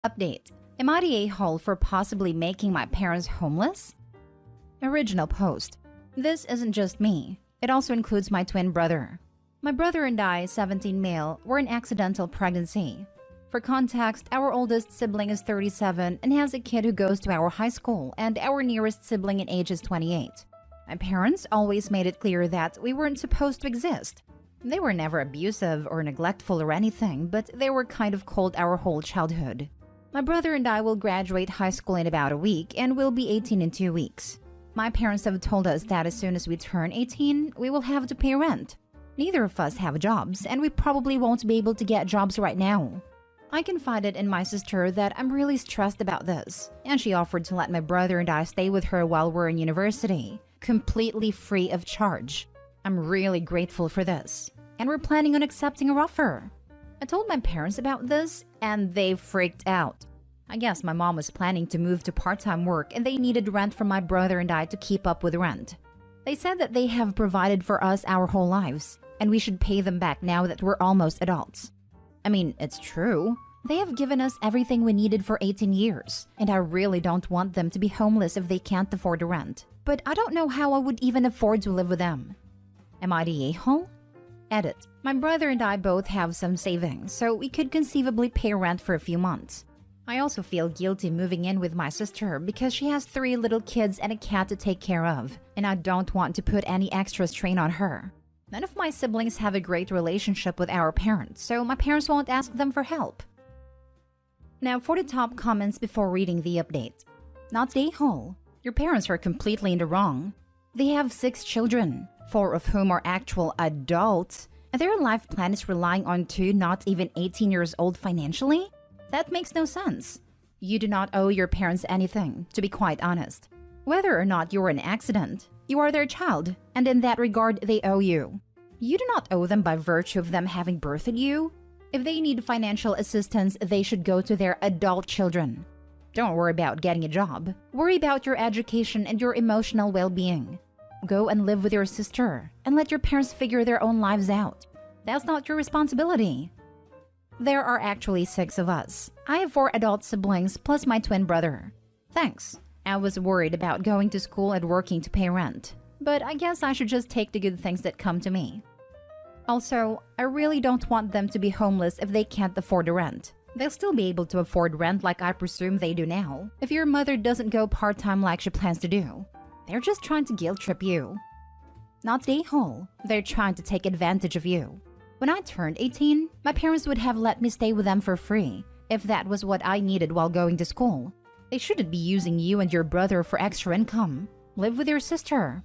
Update. Am I the a-hole for possibly making my parents homeless? Original post. This isn't just me. It also includes my twin brother. My brother and I, 17 male, were an accidental pregnancy. For context, our oldest sibling is 37 and has a kid who goes to our high school, and our nearest sibling in age is 28. My parents always made it clear that we weren't supposed to exist. They were never abusive or neglectful or anything, but they were kind of cold our whole childhood. My brother and I will graduate high school in about a week and will be 18 in 2 weeks. My parents have told us that as soon as we turn 18, we will have to pay rent. Neither of us have jobs, and we probably won't be able to get jobs right now. I confided in my sister that I'm really stressed about this, and she offered to let my brother and I stay with her while we're in university, completely free of charge. I'm really grateful for this, and we're planning on accepting her offer. I told my parents about this, and they freaked out. I guess my mom was planning to move to part-time work and they needed rent from my brother and I to keep up with rent. They said that they have provided for us our whole lives, and we should pay them back now that we're almost adults. I mean, it's true. They have given us everything we needed for 18 years, and I really don't want them to be homeless if they can't afford the rent. But I don't know how I would even afford to live with them. Am I the a-hole? Edit. My brother and I both have some savings, so we could conceivably pay rent for a few months. I also feel guilty moving in with my sister because she has 3 little kids and a cat to take care of, and I don't want to put any extra strain on her. None of my siblings have a great relationship with our parents, so my parents won't ask them for help. Now for the top comments before reading the update. Not the a-hole. Your parents are completely in the wrong. They have 6 children, 4 of whom are actual adults, and their life plan is relying on 2 not even 18 years old financially? That makes no sense. You do not owe your parents anything, to be quite honest. Whether or not you were an accident, you are their child, and in that regard, they owe you. You do not owe them by virtue of them having birthed you. If they need financial assistance, they should go to their adult children. Don't worry about getting a job. Worry about your education and your emotional well-being. Go and live with your sister, and let your parents figure their own lives out. That's not your responsibility. There are actually 6 of us. I have 4 adult siblings plus my twin brother. Thanks. I was worried about going to school and working to pay rent, but I guess I should just take the good things that come to me. Also, I really don't want them to be homeless if they can't afford the rent. They'll still be able to afford rent like I presume they do now, if your mother doesn't go part-time like she plans to do. They're just trying to guilt-trip you. Not the a-hole. They're trying to take advantage of you. When I turned 18, my parents would have let me stay with them for free, if that was what I needed while going to school. They shouldn't be using you and your brother for extra income. Live with your sister.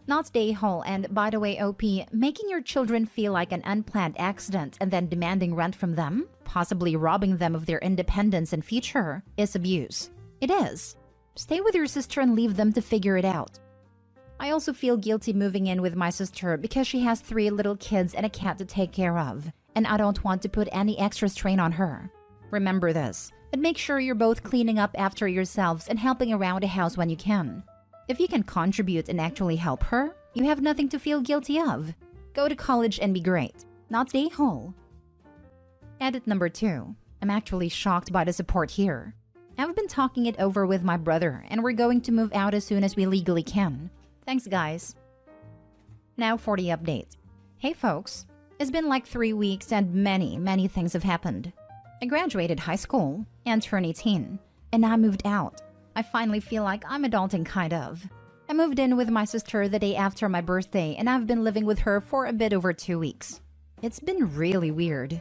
Not the a-hole, and by the way, OP, making your children feel like an unplanned accident and then demanding rent from them, possibly robbing them of their independence and future, is abuse. It is. Stay with your sister and leave them to figure it out. I also feel guilty moving in with my sister because she has 3 little kids and a cat to take care of, and I don't want to put any extra strain on her. Remember this, and make sure you're both cleaning up after yourselves and helping around the house when you can. If you can contribute and actually help her, you have nothing to feel guilty of. Go to college and be great. Not the a-hole. Edit number 2. I'm actually shocked by the support here. I've been talking it over with my brother, and we're going to move out as soon as we legally can. Thanks, guys. Now for the update. Hey, folks. It's been like 3 weeks and many things have happened. I graduated high school and turned 18, and I moved out. I finally feel like I'm adulting, kind of. I moved in with my sister the day after my birthday, and I've been living with her for a bit over 2 weeks. It's been really weird.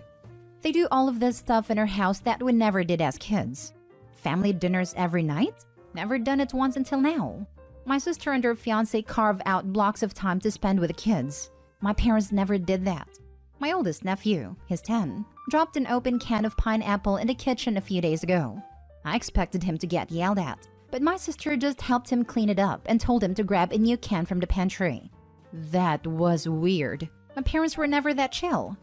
They do all of this stuff in her house that we never did as kids. Family dinners every night? Never done it once until now. My sister and her fiancé carve out blocks of time to spend with the kids. My parents never did that. My oldest nephew, he's 10, dropped an open can of pineapple in the kitchen a few days ago. I expected him to get yelled at, but my sister just helped him clean it up and told him to grab a new can from the pantry. That was weird. My parents were never that chill.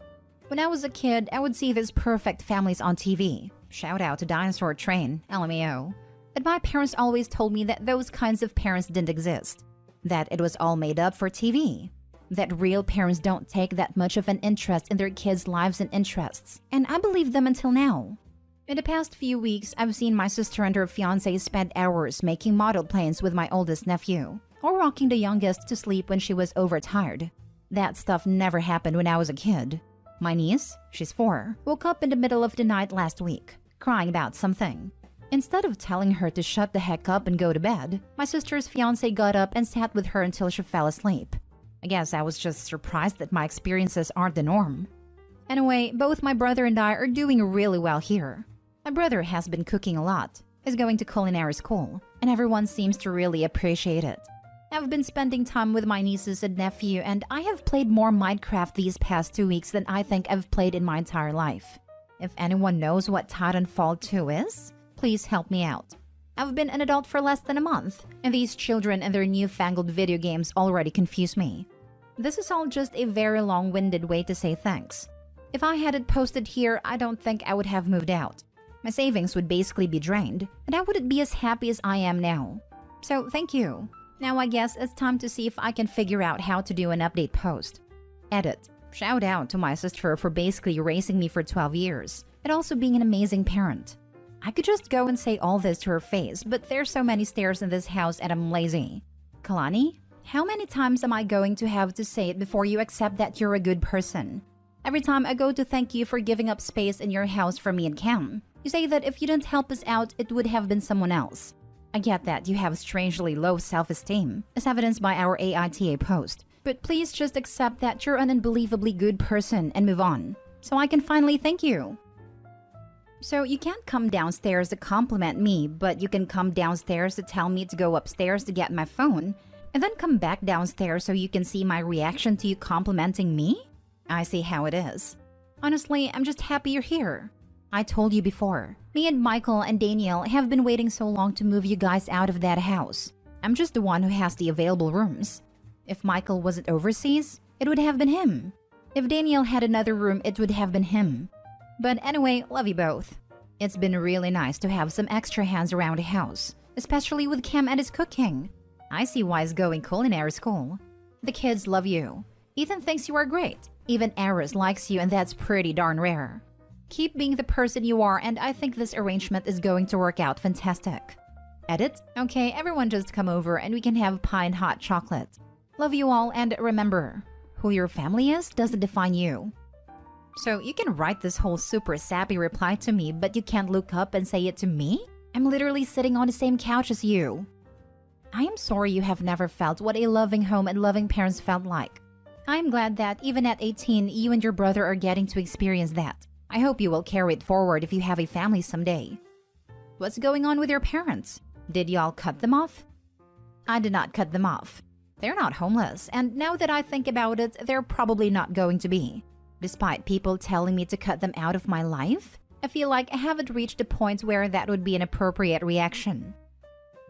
When I was a kid, I would see these perfect families on TV. Shout out to Dinosaur Train, LMAO. But my parents always told me that those kinds of parents didn't exist. That it was all made up for TV. That real parents don't take that much of an interest in their kids' lives and interests. And I believe them until now. In the past few weeks, I've seen my sister and her fiancé spend hours making model planes with my oldest nephew, or rocking the youngest to sleep when she was overtired. That stuff never happened when I was a kid. My niece, she's 4, woke up in the middle of the night last week, crying about something. Instead of telling her to shut the heck up and go to bed, my sister's fiancé got up and sat with her until she fell asleep. I guess I was just surprised that my experiences aren't the norm. Anyway, both my brother and I are doing really well here. My brother has been cooking a lot, is going to culinary school, and everyone seems to really appreciate it. I've been spending time with my nieces and nephew, and I have played more Minecraft these past 2 weeks than I think I've played in my entire life. If anyone knows what Titanfall 2 is, please help me out. I've been an adult for less than a month, and these children and their newfangled video games already confuse me. This is all just a very long-winded way to say thanks. If I had it posted here, I don't think I would have moved out. My savings would basically be drained, and I wouldn't be as happy as I am now. So thank you. Now I guess it's time to see if I can figure out how to do an update post. Edit. Shout out to my sister for basically raising me for 12 years, and also being an amazing parent. I could just go and say all this to her face, but there's so many stairs in this house and I'm lazy. Kalani, how many times am I going to have to say it before you accept that you're a good person? Every time I go to thank you for giving up space in your house for me and Cam, you say that if you didn't help us out, it would have been someone else. I get that you have strangely low self-esteem, as evidenced by our AITA post, but please just accept that you're an unbelievably good person and move on, so I can finally thank you. So you can't come downstairs to compliment me, but you can come downstairs to tell me to go upstairs to get my phone, and then come back downstairs so you can see my reaction to you complimenting me? I see how it is. Honestly, I'm just happy you're here. I told you before, me and Michael and Daniel have been waiting so long to move you guys out of that house. I'm just the one who has the available rooms. If Michael wasn't overseas, it would have been him. If Daniel had another room, it would have been him. But anyway, love you both. It's been really nice to have some extra hands around the house, especially with Cam and his cooking. I see why he's going culinary school. The kids love you. Ethan thinks you are great. Even Aris likes you, and that's pretty darn rare. Keep being the person you are, and I think this arrangement is going to work out fantastic. Edit? Okay, everyone just come over and we can have pie and hot chocolate. Love you all, and remember, who your family is doesn't define you. So you can write this whole super sappy reply to me, but you can't look up and say it to me? I'm literally sitting on the same couch as you. I am sorry you have never felt what a loving home and loving parents felt like. I'm glad that even at 18, you and your brother are getting to experience that. I hope you will carry it forward if you have a family someday. What's going on with your parents? Did y'all cut them off? I did not cut them off. They're not homeless, and now that I think about it, they're probably not going to be. Despite people telling me to cut them out of my life, I feel like I haven't reached a point where that would be an appropriate reaction.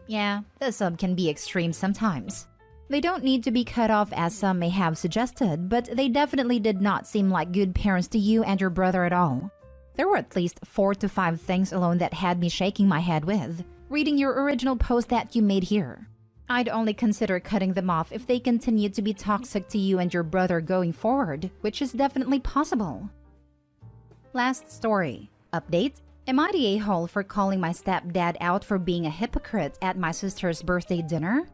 Yeah, the sub can be extreme sometimes. They don't need to be cut off as some may have suggested, but they definitely did not seem like good parents to you and your brother at all. There were at least 4 to 5 things alone that had me shaking my head with, reading your original post that you made here. I'd only consider cutting them off if they continue to be toxic to you and your brother going forward, which is definitely possible. Last story. Update. Am I the a-hole for calling my stepdad out for being a hypocrite at my sister's birthday dinner?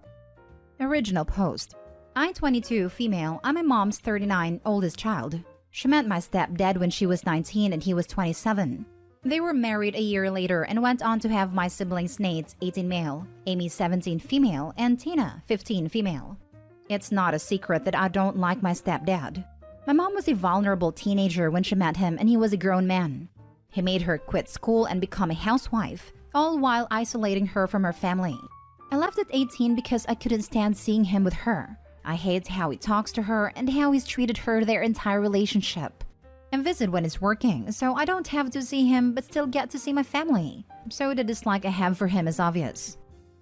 Original post. I, 22, female, I'm my mom's 39, oldest child. She met my stepdad when she was 19 and he was 27. They were married a year later and went on to have my siblings Nate, 18 male, Amy, 17 female, and Tina, 15 female. It's not a secret that I don't like my stepdad. My mom was a vulnerable teenager when she met him and he was a grown man. He made her quit school and become a housewife, all while isolating her from her family. I left at 18 because I couldn't stand seeing him with her. I hate how he talks to her and how he's treated her their entire relationship. I visit when he's working, so I don't have to see him but still get to see my family. So the dislike I have for him is obvious.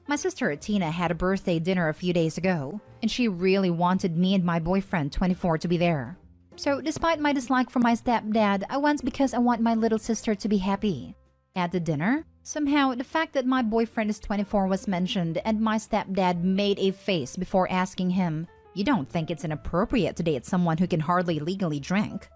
My sister Tina had a birthday dinner a few days ago, and she really wanted me and my boyfriend, 24, to be there. So despite my dislike for my stepdad, I went because I want my little sister to be happy. At the dinner, somehow the fact that my boyfriend is 24 was mentioned, and my stepdad made a face before asking him, "You don't think it's inappropriate to date someone who can hardly legally drink?"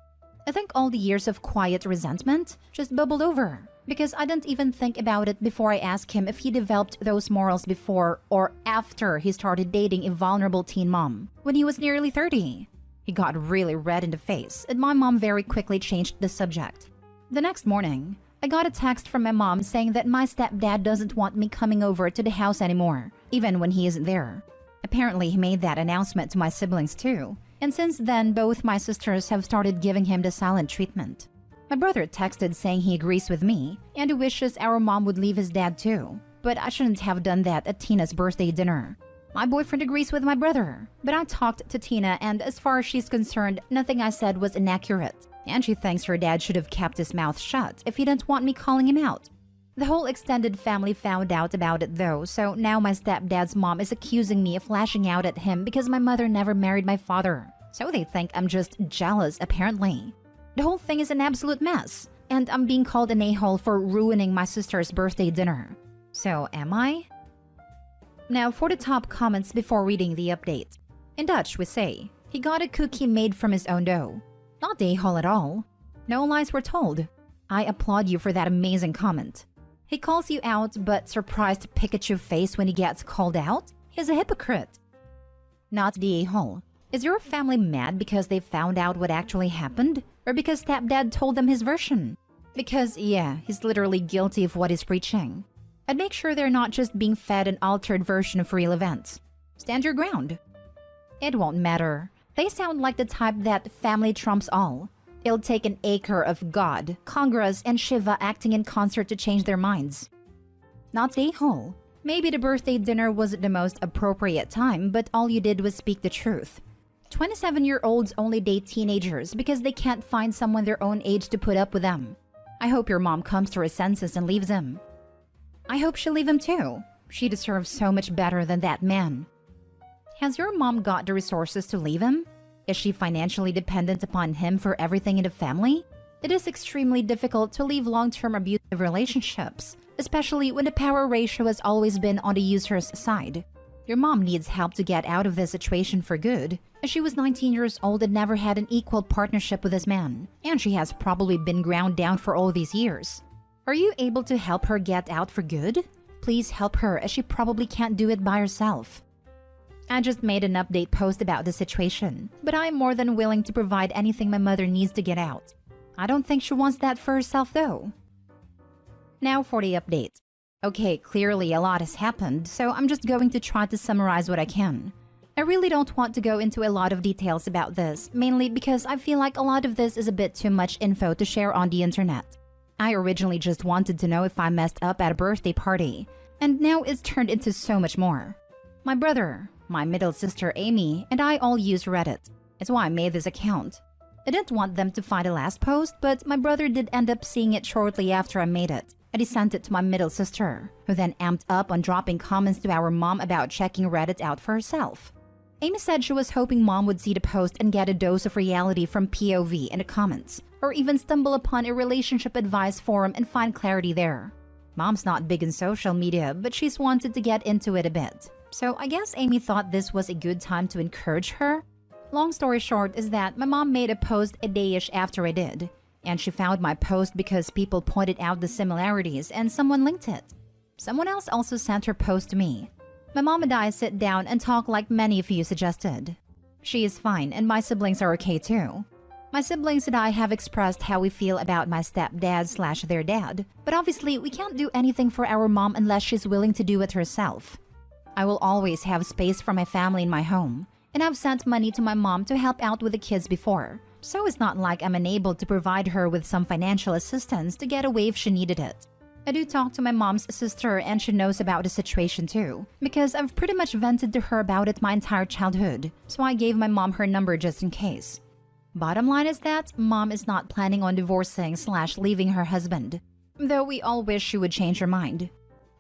I think all the years of quiet resentment just bubbled over. because I didn't even think about it before I asked him if he developed those morals before or after he started dating a vulnerable teen mom when he was nearly 30. He got really red in the face, and my mom very quickly changed the subject. The next morning, I got a text from my mom saying that my stepdad doesn't want me coming over to the house anymore, even when he isn't there. Apparently, he made that announcement to my siblings too, and since then, both my sisters have started giving him the silent treatment. My brother texted saying he agrees with me and he wishes our mom would leave his dad too, but I shouldn't have done that at Tina's birthday dinner. My boyfriend agrees with my brother, but I talked to Tina and as far as she's concerned, nothing I said was inaccurate, and she thinks her dad should have kept his mouth shut if he didn't want me calling him out. The whole extended family found out about it though, so now my stepdad's mom is accusing me of lashing out at him because my mother never married my father. So they think I'm just jealous apparently. The whole thing is an absolute mess, and I'm being called an a-hole for ruining my sister's birthday dinner. So am I? Now for the top comments before reading the update. In Dutch we say, he got a cookie made from his own dough. Not a-hole at all. No lies were told. I applaud you for that amazing comment. He calls you out but surprised Pikachu face when he gets called out? He's a hypocrite. Not the a-hole. Is your family mad because they found out what actually happened? Or because stepdad told them his version? Because, yeah, he's literally guilty of what he's preaching. I'd make sure they're not just being fed an altered version of real events. Stand your ground. It won't matter. They sound like the type that family trumps all. It'll take an acre of God, Congress, and Shiva acting in concert to change their minds. Not a-hole. Maybe the birthday dinner wasn't the most appropriate time, but all you did was speak the truth. 27-year-olds only date teenagers because they can't find someone their own age to put up with them. I hope your mom comes to her senses and leaves him. I hope she'll leave him too. She deserves so much better than that man. Has your mom got the resources to leave him? Is she financially dependent upon him for everything in the family? It is extremely difficult to leave long-term abusive relationships, especially when the power ratio has always been on the user's side. Your mom needs help to get out of this situation for good, as she was 19 years old and never had an equal partnership with this man, and she has probably been ground down for all these years. Are you able to help her get out for good? Please help her, as she probably can't do it by herself. I just made an update post about the situation, but I am more than willing to provide anything my mother needs to get out. I don't think she wants that for herself though. Now for the update. Okay, clearly a lot has happened, so I'm just going to try to summarize what I can. I really don't want to go into a lot of details about this, mainly because I feel like a lot of this is a bit too much info to share on the internet. I originally just wanted to know if I messed up at a birthday party, and now it's turned into so much more. My brother, my middle sister Amy, and I all use Reddit. It's why I made this account. I didn't want them to find the last post, but my brother did end up seeing it shortly after I made it, and he sent it to my middle sister, who then amped up on dropping comments to our mom about checking Reddit out for herself. Amy said she was hoping mom would see the post and get a dose of reality from POV in the comments, or even stumble upon a relationship advice forum and find clarity there. Mom's not big in social media, but she's wanted to get into it a bit. So I guess Amy thought this was a good time to encourage her. Long story short is that my mom made a post a day-ish after I did, and she found my post because people pointed out the similarities and someone linked it. Someone else also sent her post to me. My mom and I sit down and talk like many of you suggested. She is fine and my siblings are okay too. My siblings and I have expressed how we feel about my stepdad/their dad, but obviously we can't do anything for our mom unless she's willing to do it herself. I will always have space for my family in my home, and I've sent money to my mom to help out with the kids before, so it's not like I'm unable to provide her with some financial assistance to get away if she needed it. I do talk to my mom's sister and she knows about the situation too, because I've pretty much vented to her about it my entire childhood, so I gave my mom her number just in case. Bottom line is that mom is not planning on divorcing/leaving her husband, though we all wish she would change her mind.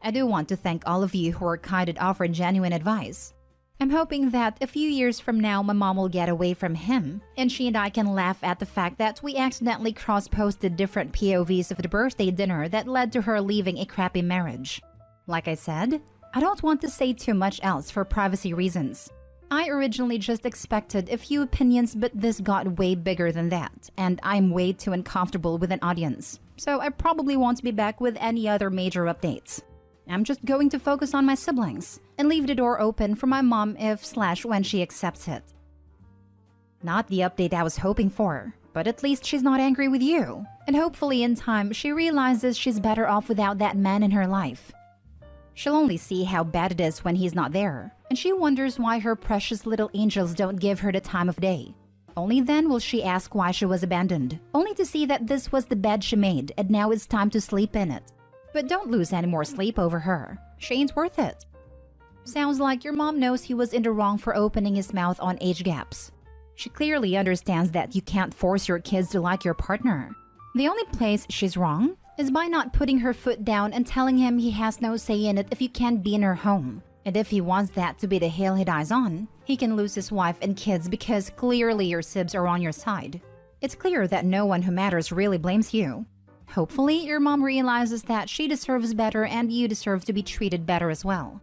I do want to thank all of you who are kind and offered genuine advice. I'm hoping that a few years from now my mom will get away from him, and she and I can laugh at the fact that we accidentally cross-posted different POVs of the birthday dinner that led to her leaving a crappy marriage. Like I said, I don't want to say too much else for privacy reasons. I originally just expected a few opinions, but this got way bigger than that, and I'm way too uncomfortable with an audience. so I probably won't be back with any other major updates. I'm just going to focus on my siblings and leave the door open for my mom if/when she accepts it. Not the update I was hoping for, but at least she's not angry with you. And hopefully in time, she realizes she's better off without that man in her life. She'll only see how bad it is when he's not there, and she wonders why her precious little angels don't give her the time of day. Only then will she ask why she was abandoned, only to see that this was the bed she made and now it's time to sleep in it. But don't lose any more sleep over her. She ain't worth it. Sounds like your mom knows he was in the wrong for opening his mouth on age gaps. She clearly understands that you can't force your kids to like your partner. The only place she's wrong is by not putting her foot down and telling him he has no say in it if you can't be in her home. And if he wants that to be the hill he dies on, he can lose his wife and kids because clearly your sibs are on your side. It's clear that no one who matters really blames you. Hopefully, your mom realizes that she deserves better and you deserve to be treated better as well.